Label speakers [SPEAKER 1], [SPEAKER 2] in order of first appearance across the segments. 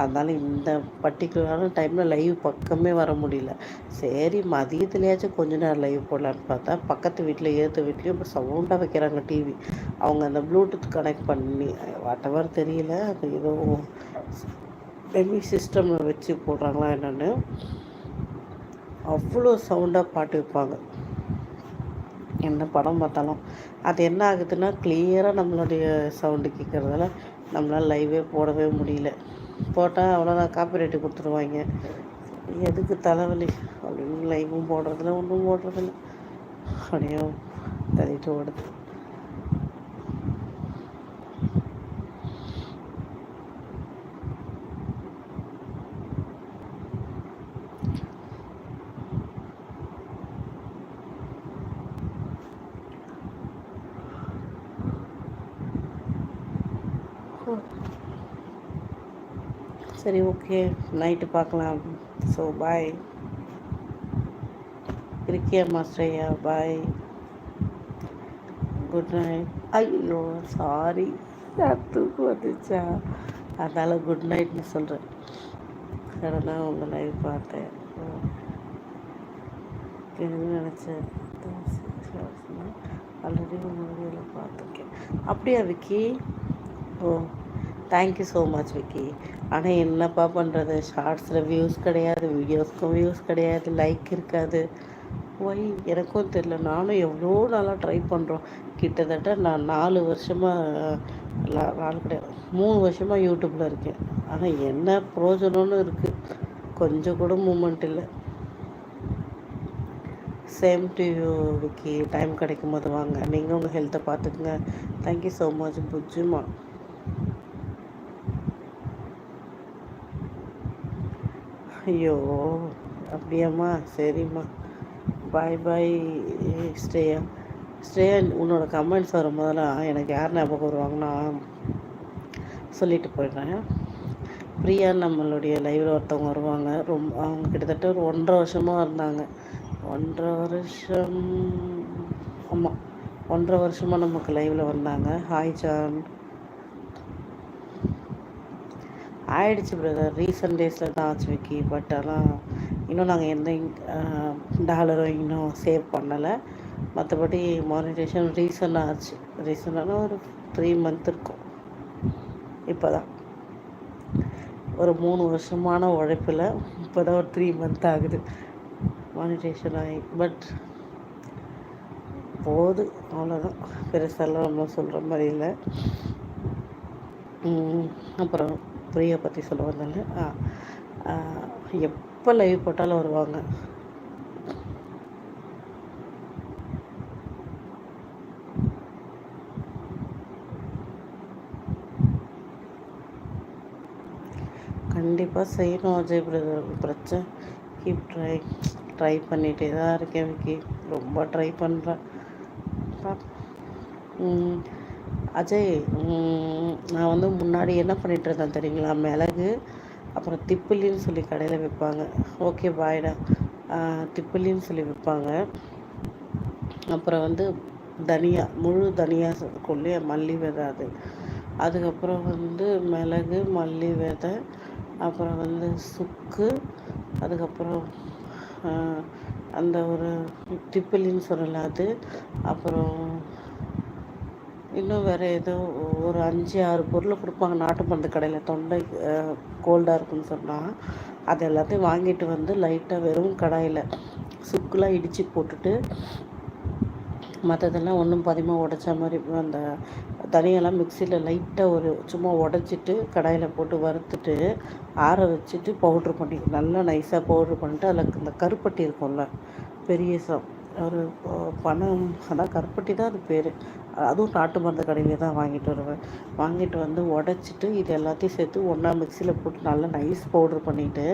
[SPEAKER 1] அதனால் இந்த பர்டிகுலரான டைமில் லைவ் பக்கமே வர முடியல. சரி மதியத்துலேயாச்சும் கொஞ்ச நேரம் லைவ் போடலான்னு பார்த்தா, பக்கத்து வீட்டில் ஏற்ற வீட்லேயும் இப்போ சவுண்டாக வைக்கிறாங்க டிவி. அவங்க அந்த ப்ளூடூத் கனெக்ட் பண்ணி வாட்டவர் தெரியல, அது ஏதோ மேபி சிஸ்டமில் வச்சு போடுறாங்களா என்னென்னு. அவ்வளோ சவுண்டாக பாட்டு வைப்பாங்க. என்ன படம் பார்த்தாலும் அது என்ன ஆகுதுன்னா, கிளியராக நம்மளுடைய சவுண்டு கேட்குறதால நம்மளால் லைவே போடவே முடியல. போட்டால் அவ்வளோதான், காப்பிரைட்டு கொடுத்துருவாங்க. எதுக்கு தலைவலி அப்படின்னு லைவும் போடுறதில்ல, ஒன்றும் போடுறதில்ல, அப்படியே தள்ளிட்டு ஓடுது. சரி, ஓகே, நைட்டு பார்க்கலாம். So bye. இருக்கியாம்மா ஸ்ரேயா? Bye, good night. ஐயோ சாரி, தூக்கம் வந்துச்சா, அதனால் குட் நைட்னு சொல்கிறேன். சடனாக உங்கள் லைவ் பார்த்தேன், நினச்சேன். ஆல்ரெடி உங்கள் வீடியோவில் பார்த்துருக்கேன். அப்படியா விக்கி? ஓ, தேங்க்யூ ஸோ மச் விக்கி. ஆனால் என்னப்பா பண்ணுறது, ஷார்ட்ஸில் வியூஸ் கிடையாது, வீடியோஸ்க்கும் வியூஸ் கிடையாது, லைக் இருக்காது. ஒய் எனக்கும் தெரில. நானும் எவ்வளோ நாளாக ட்ரை பண்ணுறோம். கிட்டத்தட்ட நான் 4 வருஷமாக 4 கிடையாது 3 வருஷமாக யூடியூப்பில் இருக்கேன். ஆனால் என்ன ப்ரோஜனம்னு இருக்குது, கொஞ்சம் கூட மூமெண்ட் இல்லை. Same to you Vicky. Time கிடைக்கும் போது வாங்க, நீங்கள் உங்கள் ஹெல்த்தை பார்த்துக்குங்க. தேங்க்யூ ஸோ மச் புஜ்ஜுமா. ஐயோ அப்படியாம்மா, சரிம்மா, பாய் பாய். ஸ்ரேயா, ஸ்ரேயா உன்னோட கமெண்ட்ஸ் வரும் போதெல்லாம் எனக்கு யார் ஞாபகம் வருவாங்கன்னா சொல்லிட்டு போயிடுறேன். பிரியா நம்மளுடைய லைவில் ஒருத்தவங்க வருவாங்க. அவங்க கிட்டத்தட்ட ஒரு 1.5 வருஷமாக இருந்தாங்க. 1.5 வருஷம், ஆமாம் 1.5 வருஷமாக நமக்கு லைவில் வந்தாங்க. Hi John. ஆயிடுச்சு பிரதர், ரீசன்ட் டேஸில் தான் ஆச்சு விக்கி. பட் ஆனால் இன்னும் நாங்கள் எந்த டாலரும் இன்னும் சேவ் பண்ணலை. மற்றபடி மானிட்டேஷன் ரீசனாக ஆச்சு. ரீசனான ஒரு 3 மந்த் இருக்கும். இப்போ தான் ஒரு 3 வருஷமான உழைப்பில் இப்போ தான் ஒரு 3 மந்த் ஆகுது மானிட்டேஷன் ஆகி. பட் போகுது, அவ்வளோதான். பெருசாலாம் நம்ம சொல்கிற மாதிரி இல்லை. அப்புறம் பிரியா பற்றி சொல்ல வந்தாங்க. எப்போ லைவ் போட்டாலும் வருவாங்க. கண்டிப்பாக செய்யணும் அஜய் பிரதர். பிரச்சனை கீப் ட்ரை பண்ணிகிட்டே தான் இருக்கேன் விக்கி. ரொம்ப ட்ரை பண்ணுறேன். அஜய், நான் வந்து முன்னாடி என்ன பண்ணிகிட்டு இருந்தேன் தெரியுங்களா, மிளகு அப்புறம் திப்பிலின்னு சொல்லி கடையில் விற்பாங்க. ஓகே பாய்டா. திப்பிலின்னு சொல்லி விற்பாங்க. அப்புறம் வந்து தனியா, முழு தனியா கொள்ளி மல்லி விதை, அதுக்கப்புறம் வந்து மிளகு, மல்லி விதை, அப்புறம் வந்து சுக்கு, அதுக்கப்புறம் அந்த ஒரு திப்பிலின்னு சொல்லல அது, அப்புறம் இன்னும் வேறு ஏதோ ஒரு 5-6 பொருள் கொடுப்பாங்க நாட்டு மருந்து கடையில். தொண்டை கோல்டாக இருக்குன்னு சொன்னால் அது எல்லாத்தையும் வாங்கிட்டு வந்து லைட்டாக வெறும் கடாயில் சுக்குலாம் இடித்து போட்டுட்டு, மற்றதெல்லாம் ஒன்றும் பாதியமாக உடைச்ச மாதிரி அந்த தனியெல்லாம் மிக்சியில் லைட்டாக ஒரு சும்மா உடச்சிட்டு கடாயில் போட்டு வறுத்துட்டு ஆற வச்சுட்டு பவுட்ரு பண்ணி நல்லா நைஸாக பவுட்ரு பண்ணிட்டு அதில் இந்த கருப்பட்டி இருக்கும்ல பெரிய ஒரு பணம், அதான் கருப்பட்டி தான் அது பேர். அதுவும் நாட்டு மருந்து கடையிலே தான் வாங்கிட்டு வருவேன். வாங்கிட்டு வந்து உடச்சிட்டு இது எல்லாத்தையும் சேர்த்து ஒன்றா மிக்சியில் போட்டு நல்லா நைஸ் பவுட்ரு பண்ணிவிட்டு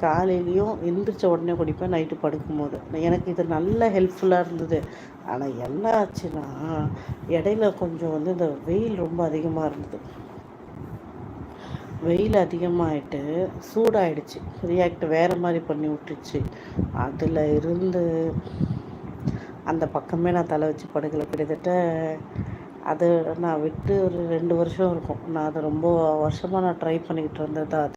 [SPEAKER 1] காலையிலையும் எந்திரிச்ச உடனே குடிப்பேன், நைட்டு படுக்கும்போது. எனக்கு இது நல்ல ஹெல்ப்ஃபுல்லாக இருந்தது. ஆனால் என்ன ஆச்சுன்னா, இடையில கொஞ்சம் வந்து இந்த வெயில் ரொம்ப அதிகமாக இருந்தது. வெயில் அதிகமாகிட்டு சூடாகிடுச்சு, ரியாக்ட் வேறு மாதிரி பண்ணி விட்டுச்சு. அதில் இருந்து அந்த பக்கமே நான் தலை வச்சு படுக்கலை. கிட்டத்தட்ட அது நான் விட்டு ஒரு 2 வருஷம் இருக்கும். நான் அதை ரொம்ப வருஷமாக நான் ட்ரை பண்ணிக்கிட்டு இருந்தது அது.